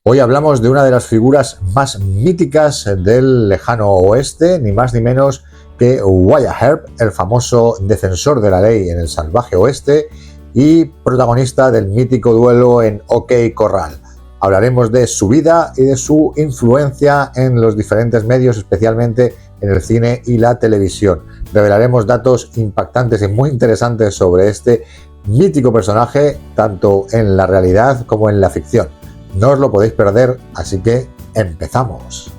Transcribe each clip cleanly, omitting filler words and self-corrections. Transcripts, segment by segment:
Hoy hablamos de una de las figuras más míticas del lejano oeste, ni más ni menos que Wyatt Earp, el famoso defensor de la ley en el salvaje oeste y protagonista del mítico duelo en OK Corral. Hablaremos de su vida y de su influencia en los diferentes medios, especialmente en el cine y la televisión. Revelaremos datos impactantes y muy interesantes sobre este mítico personaje, tanto en la realidad como en la ficción. No os lo podéis perder, así que empezamos.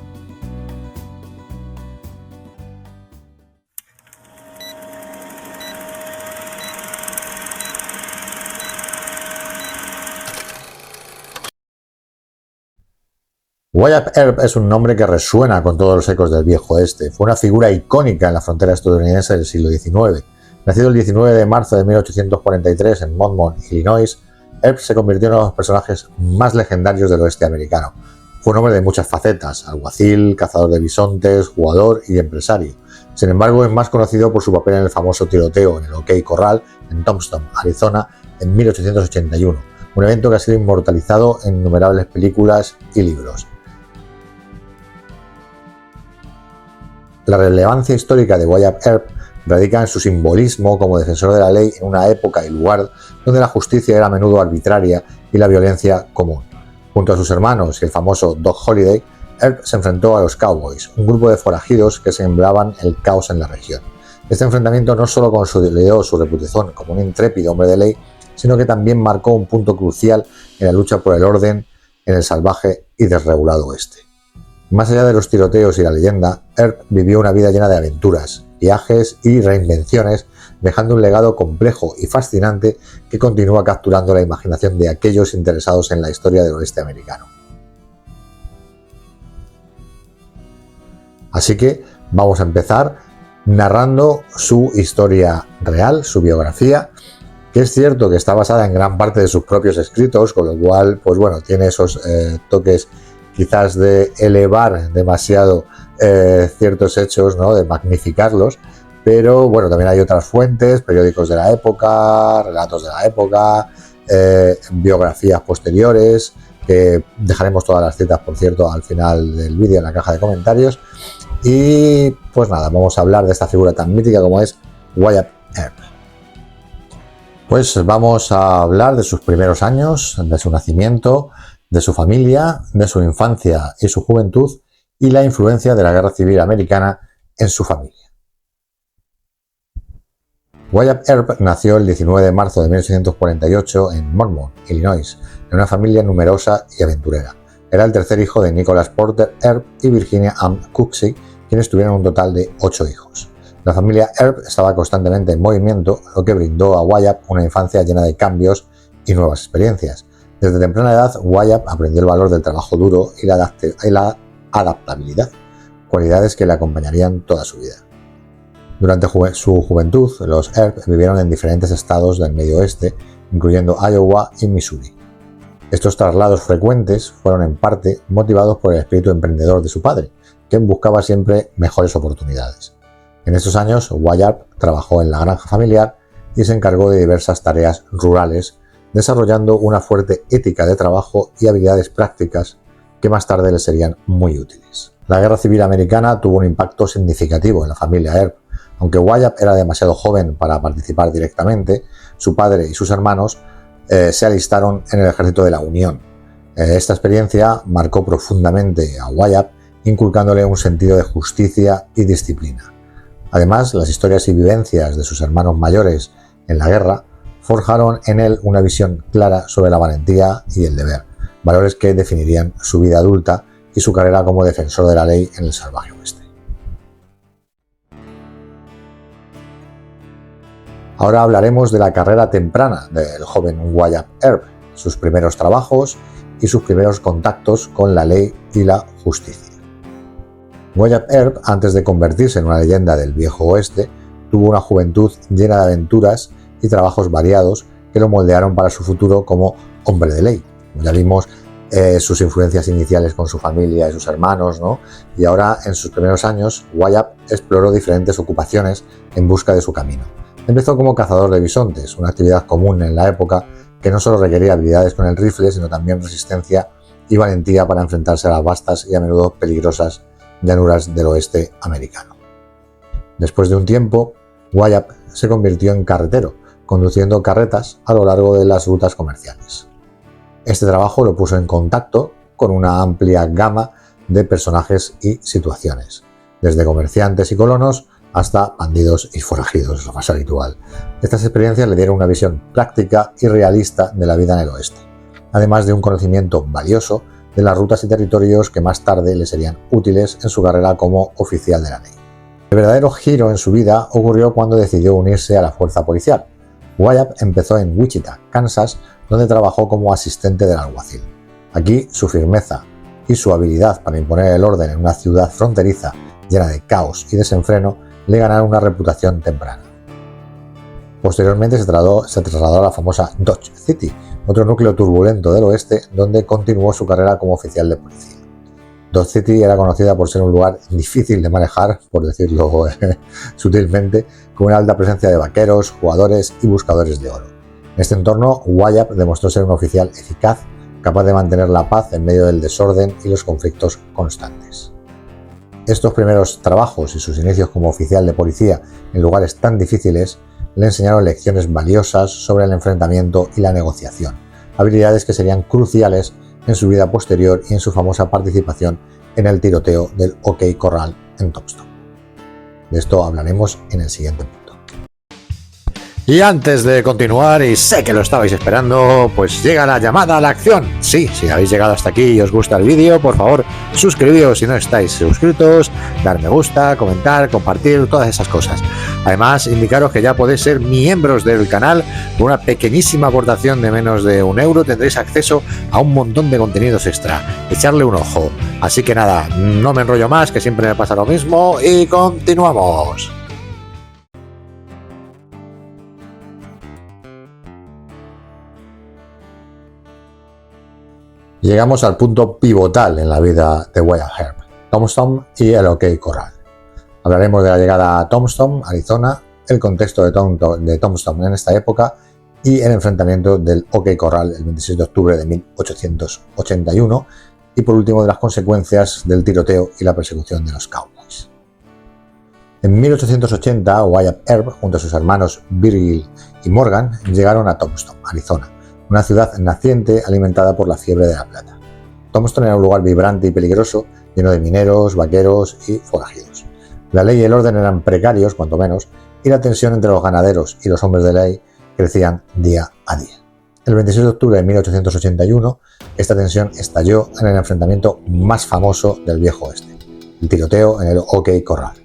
Wyatt Earp es un nombre que resuena con todos los ecos del viejo oeste. Fue una figura icónica en la frontera estadounidense del siglo XIX. Nacido el 19 de marzo de 1843 en Monmouth, Illinois, Earp se convirtió en uno de los personajes más legendarios del oeste americano. Fue un hombre de muchas facetas: alguacil, cazador de bisontes, jugador y empresario. Sin embargo, es más conocido por su papel en el famoso tiroteo en el OK Corral en Tombstone, Arizona, en 1881, un evento que ha sido inmortalizado en innumerables películas y libros. La relevancia histórica de Wyatt Earp radica en su simbolismo como defensor de la ley en una época y lugar donde la justicia era a menudo arbitraria y la violencia común. Junto a sus hermanos y el famoso Doc Holliday, Earp se enfrentó a los Cowboys, un grupo de forajidos que sembraban el caos en la región. Este enfrentamiento no solo consolidó su reputación como un intrépido hombre de ley, sino que también marcó un punto crucial en la lucha por el orden en el salvaje y desregulado oeste. Más allá de los tiroteos y la leyenda, Earp vivió una vida llena de aventuras, viajes y reinvenciones, dejando un legado complejo y fascinante que continúa capturando la imaginación de aquellos interesados en la historia del oeste americano. Así que vamos a empezar narrando su historia real, su biografía, que es cierto que está basada en gran parte de sus propios escritos, con lo cual, pues bueno, tiene esos toques quizás de elevar demasiado ciertos hechos, ¿no? De magnificarlos, pero bueno, también hay otras fuentes, periódicos de la época, relatos de la época, biografías posteriores, que dejaremos todas las citas, por cierto, al final del vídeo en la caja de comentarios. Y pues nada, vamos a hablar de esta figura tan mítica como es Wyatt Earp. Pues vamos a hablar de sus primeros años, de su nacimiento, de su familia, de su infancia y su juventud y la influencia de la Guerra Civil Americana en su familia. Wyatt Earp nació el 19 de marzo de 1848 en Monmouth, Illinois, en una familia numerosa y aventurera. Era el tercer hijo de Nicholas Porter Earp y Virginia Ann Cooksey, quienes tuvieron un total de 8 hijos. La familia Earp estaba constantemente en movimiento, lo que brindó a Wyatt una infancia llena de cambios y nuevas experiencias. Desde temprana edad, Wyatt aprendió el valor del trabajo duro y la adaptabilidad, cualidades que le acompañarían toda su vida. Durante su juventud, los Earp vivieron en diferentes estados del medio oeste, incluyendo Iowa y Missouri. Estos traslados frecuentes fueron en parte motivados por el espíritu emprendedor de su padre, quien buscaba siempre mejores oportunidades. En estos años, Wyatt trabajó en la granja familiar y se encargó de diversas tareas rurales, desarrollando una fuerte ética de trabajo y habilidades prácticas que más tarde le serían muy útiles. La Guerra Civil Americana tuvo un impacto significativo en la familia Earp. Aunque Wyatt era demasiado joven para participar directamente, su padre y sus hermanos se alistaron en el ejército de la Unión. Esta experiencia marcó profundamente a Wyatt, inculcándole un sentido de justicia y disciplina. Además, las historias y vivencias de sus hermanos mayores en la guerra forjaron en él una visión clara sobre la valentía y el deber, valores que definirían su vida adulta y su carrera como defensor de la ley en el salvaje oeste. Ahora hablaremos de la carrera temprana del joven Wyatt Earp, sus primeros trabajos y sus primeros contactos con la ley y la justicia. Wyatt Earp, antes de convertirse en una leyenda del viejo oeste, tuvo una juventud llena de aventuras y trabajos variados que lo moldearon para su futuro como hombre de ley. Ya vimos sus influencias iniciales con su familia y sus hermanos, ¿no? Y ahora, en sus primeros años, Wyatt exploró diferentes ocupaciones en busca de su camino. Empezó como cazador de bisontes, una actividad común en la época que no solo requería habilidades con el rifle, sino también resistencia y valentía para enfrentarse a las vastas y a menudo peligrosas llanuras del oeste americano. Después de un tiempo, Wyatt se convirtió en carretero, conduciendo carretas a lo largo de las rutas comerciales. Este trabajo lo puso en contacto con una amplia gama de personajes y situaciones, desde comerciantes y colonos hasta bandidos y forajidos, lo más habitual. Estas experiencias le dieron una visión práctica y realista de la vida en el oeste, además de un conocimiento valioso de las rutas y territorios que más tarde le serían útiles en su carrera como oficial de la ley. El verdadero giro en su vida ocurrió cuando decidió unirse a la fuerza policial. Wyatt empezó en Wichita, Kansas, donde trabajó como asistente del alguacil. Aquí su firmeza y su habilidad para imponer el orden en una ciudad fronteriza llena de caos y desenfreno le ganaron una reputación temprana. Posteriormente se trasladó a la famosa Dodge City, otro núcleo turbulento del oeste, donde continuó su carrera como oficial de policía. Dodge City era conocida por ser un lugar difícil de manejar, por decirlo sutilmente, con una alta presencia de vaqueros, jugadores y buscadores de oro. En este entorno, Wyatt demostró ser un oficial eficaz, capaz de mantener la paz en medio del desorden y los conflictos constantes. Estos primeros trabajos y sus inicios como oficial de policía en lugares tan difíciles le enseñaron lecciones valiosas sobre el enfrentamiento y la negociación, habilidades que serían cruciales en su vida posterior y en su famosa participación en el tiroteo del OK Corral en Tombstone. De esto hablaremos en el siguiente punto. Y antes de continuar, y sé que lo estabais esperando, pues llega la llamada a la acción. Sí, si habéis llegado hasta aquí y os gusta el vídeo, por favor, suscribíos si no estáis suscritos, dar me gusta, comentar, compartir, todas esas cosas. Además, indicaros que ya podéis ser miembros del canal. Por una pequeñísima aportación de menos de €1 tendréis acceso a un montón de contenidos extra. Echarle un ojo. Así que nada, no me enrollo más, que siempre me pasa lo mismo, y continuamos. Llegamos al punto pivotal en la vida de Wyatt Earp, Tombstone y el OK Corral. Hablaremos de la llegada a Tombstone, Arizona, el contexto de Tombstone en esta época y el enfrentamiento del OK Corral el 26 de octubre de 1881 y por último de las consecuencias del tiroteo y la persecución de los cowboys. En 1880, Wyatt Earp, junto a sus hermanos Virgil y Morgan, llegaron a Tombstone, Arizona, una ciudad naciente alimentada por la fiebre de la plata. Tombstone era un lugar vibrante y peligroso, lleno de mineros, vaqueros y forajidos. La ley y el orden eran precarios, cuanto menos, y la tensión entre los ganaderos y los hombres de ley crecían día a día. El 26 de octubre de 1881, esta tensión estalló en el enfrentamiento más famoso del viejo oeste, el tiroteo en el OK Corral.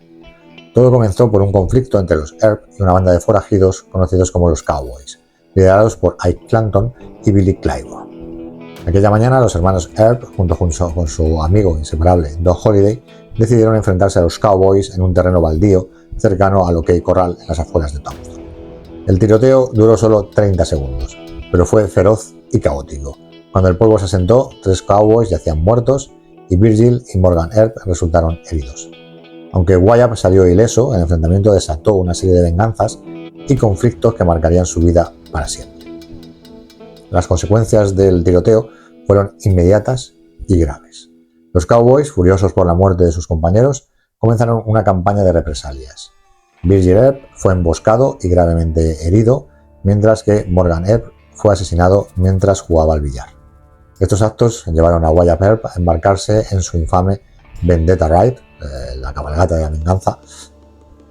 Todo comenzó por un conflicto entre los Earp y una banda de forajidos conocidos como los Cowboys, liderados por Ike Clanton y Billy Claiborne. Aquella mañana los hermanos Earp, junto con su amigo inseparable Doc Holliday, decidieron enfrentarse a los Cowboys en un terreno baldío cercano al OK Corral en las afueras de Tombstone. El tiroteo duró solo 30 segundos, pero fue feroz y caótico. Cuando el polvo se asentó, 3 Cowboys yacían muertos y Virgil y Morgan Earp resultaron heridos. Aunque Wyatt salió ileso, el enfrentamiento desató una serie de venganzas y conflictos que marcarían su vida para siempre. Las consecuencias del tiroteo fueron inmediatas y graves. Los Cowboys, furiosos por la muerte de sus compañeros, comenzaron una campaña de represalias. Virgil Earp fue emboscado y gravemente herido, mientras que Morgan Earp fue asesinado mientras jugaba al billar. Estos actos llevaron a Wyatt Earp a embarcarse en su infame Vendetta Ride, la cabalgata de la venganza,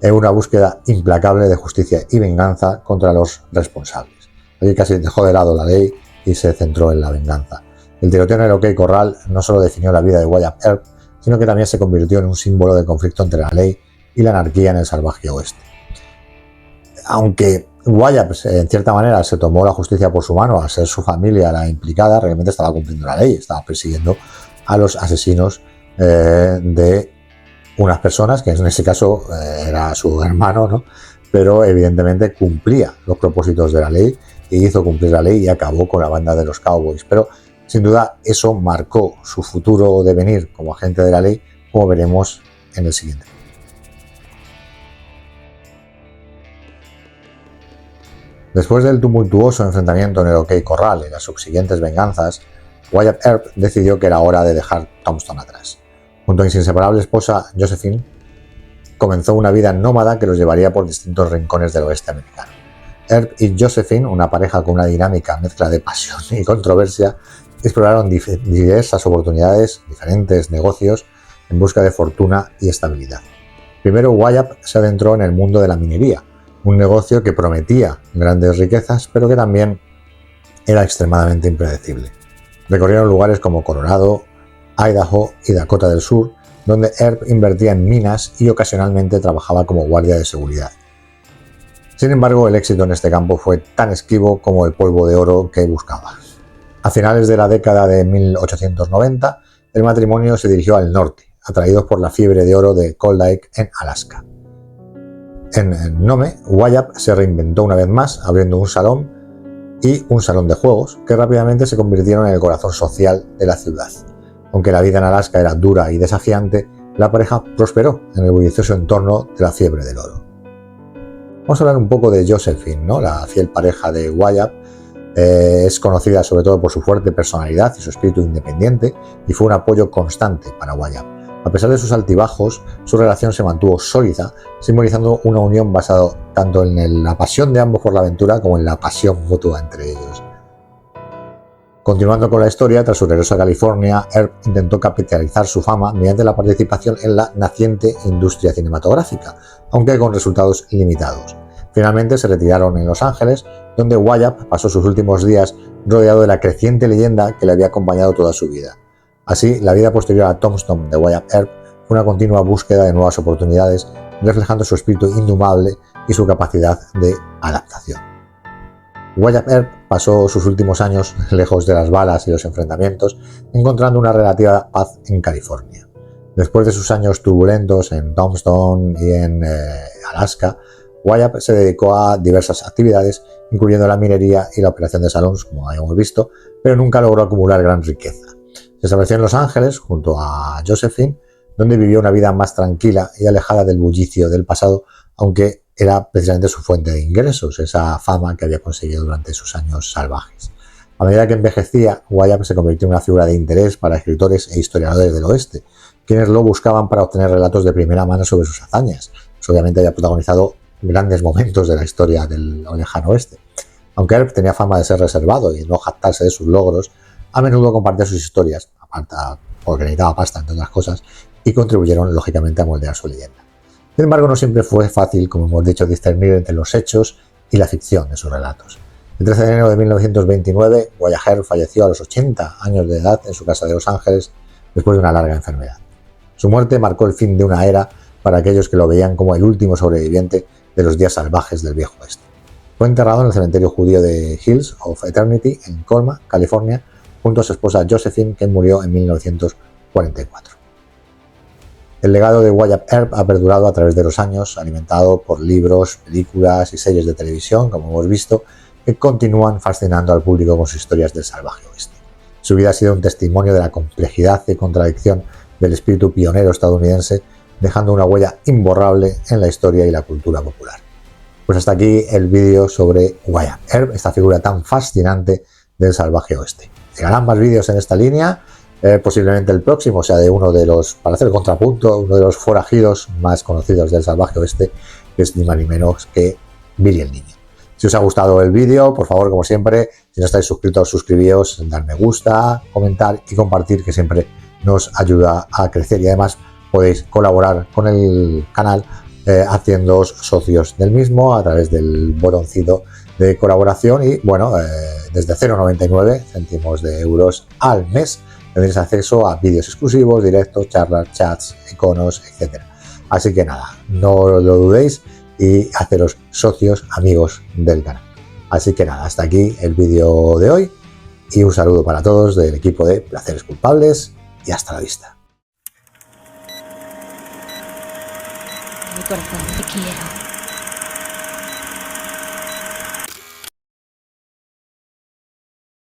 en una búsqueda implacable de justicia y venganza contra los responsables. Allí casi dejó de lado la ley y se centró en la venganza. El tiroteo en el OK Corral no solo definió la vida de Wyatt Earp, sino que también se convirtió en un símbolo de conflicto entre la ley y la anarquía en el salvaje oeste. Aunque Wyatt en cierta manera se tomó la justicia por su mano al ser su familia la implicada, realmente estaba cumpliendo la ley, estaba persiguiendo a los asesinos de unas personas, que en ese caso era su hermano, ¿no? Pero evidentemente cumplía los propósitos de la ley y hizo cumplir la ley y acabó con la banda de los Cowboys. Pero sin duda eso marcó su futuro devenir como agente de la ley, como veremos en el siguiente. Después del tumultuoso enfrentamiento en el OK Corral y las subsiguientes venganzas, Wyatt Earp decidió que era hora de dejar Tombstone atrás. Junto a su inseparable esposa Josephine, comenzó una vida nómada que los llevaría por distintos rincones del oeste americano. Earp y Josephine, una pareja con una dinámica mezcla de pasión y controversia, exploraron diversas oportunidades, diferentes negocios, en busca de fortuna y estabilidad. Primero, Wyatt se adentró en el mundo de la minería, un negocio que prometía grandes riquezas, pero que también era extremadamente impredecible. Recorrieron lugares como Colorado, Idaho y Dakota del Sur, donde Earp invertía en minas y ocasionalmente trabajaba como guardia de seguridad. Sin embargo, el éxito en este campo fue tan esquivo como el polvo de oro que buscaba. A finales de la década de 1890, el matrimonio se dirigió al norte, atraídos por la fiebre de oro de Cold Lake en Alaska. En Nome, Wyatt se reinventó una vez más, abriendo un salón y un salón de juegos, que rápidamente se convirtieron en el corazón social de la ciudad. Aunque la vida en Alaska era dura y desafiante, la pareja prosperó en el bullicioso entorno de la fiebre del oro. Vamos a hablar un poco de Josephine, ¿no? La fiel pareja de Wyatt. Es conocida sobre todo por su fuerte personalidad y su espíritu independiente, y fue un apoyo constante para Wyatt. A pesar de sus altibajos, su relación se mantuvo sólida, simbolizando una unión basada tanto en la pasión de ambos por la aventura como en la pasión mutua entre ellos. Continuando con la historia, tras su regreso a California, Earp intentó capitalizar su fama mediante la participación en la naciente industria cinematográfica, aunque con resultados limitados. Finalmente se retiraron en Los Ángeles, donde Wyatt pasó sus últimos días rodeado de la creciente leyenda que le había acompañado toda su vida. Así, la vida posterior a Tombstone de Wyatt Earp fue una continua búsqueda de nuevas oportunidades, reflejando su espíritu indomable y su capacidad de adaptación. Wyatt Earp pasó sus últimos años lejos de las balas y los enfrentamientos, encontrando una relativa paz en California. Después de sus años turbulentos en Tombstone y en Alaska, Wyatt se dedicó a diversas actividades, incluyendo la minería y la operación de salones, como habíamos visto, pero nunca logró acumular gran riqueza. Se estableció en Los Ángeles junto a Josephine, donde vivió una vida más tranquila y alejada del bullicio del pasado, aunque era precisamente su fuente de ingresos, esa fama que había conseguido durante sus años salvajes. A medida que envejecía, Wyatt se convirtió en una figura de interés para escritores e historiadores del oeste, quienes lo buscaban para obtener relatos de primera mano sobre sus hazañas. Pues obviamente había protagonizado grandes momentos de la historia del lejano oeste. Aunque Earp tenía fama de ser reservado y no jactarse de sus logros, a menudo compartía sus historias, aparte porque necesitaba pasta, entre otras cosas, y contribuyeron lógicamente a moldear su leyenda. Sin embargo, no siempre fue fácil, como hemos dicho, discernir entre los hechos y la ficción de sus relatos. El 13 de enero de 1929, Wyatt Earp falleció a los 80 años de edad en su casa de Los Ángeles después de una larga enfermedad. Su muerte marcó el fin de una era para aquellos que lo veían como el último sobreviviente de los días salvajes del viejo oeste. Fue enterrado en el cementerio judío de Hills of Eternity en Colma, California, junto a su esposa Josephine, que murió en 1944. El legado de Wyatt Earp ha perdurado a través de los años, alimentado por libros, películas y series de televisión, como hemos visto, que continúan fascinando al público con sus historias del salvaje oeste. Su vida ha sido un testimonio de la complejidad y contradicción del espíritu pionero estadounidense, dejando una huella imborrable en la historia y la cultura popular. Pues hasta aquí el vídeo sobre Wyatt Earp, esta figura tan fascinante del salvaje oeste. Llegarán más vídeos en esta línea, posiblemente el próximo sea de uno de los, para hacer contrapunto, uno de los forajidos más conocidos del salvaje oeste, que es ni más ni menos que Billy el Niño. Si os ha gustado el vídeo, por favor, como siempre, si no estáis suscritos, suscribíos, dar me gusta, comentar y compartir, que siempre nos ayuda a crecer, y además podéis colaborar con el canal haciéndoos socios del mismo a través del botoncito de colaboración, y bueno, desde 0,99 céntimos de euros al mes tendréis acceso a vídeos exclusivos, directos, charlas, chats, iconos, etc. Así que nada, no lo dudéis y haceros socios, amigos del canal. Así que nada, hasta aquí el vídeo de hoy y un saludo para todos del equipo de Placeres Culpables y hasta la vista. Mi corazón, te quiero.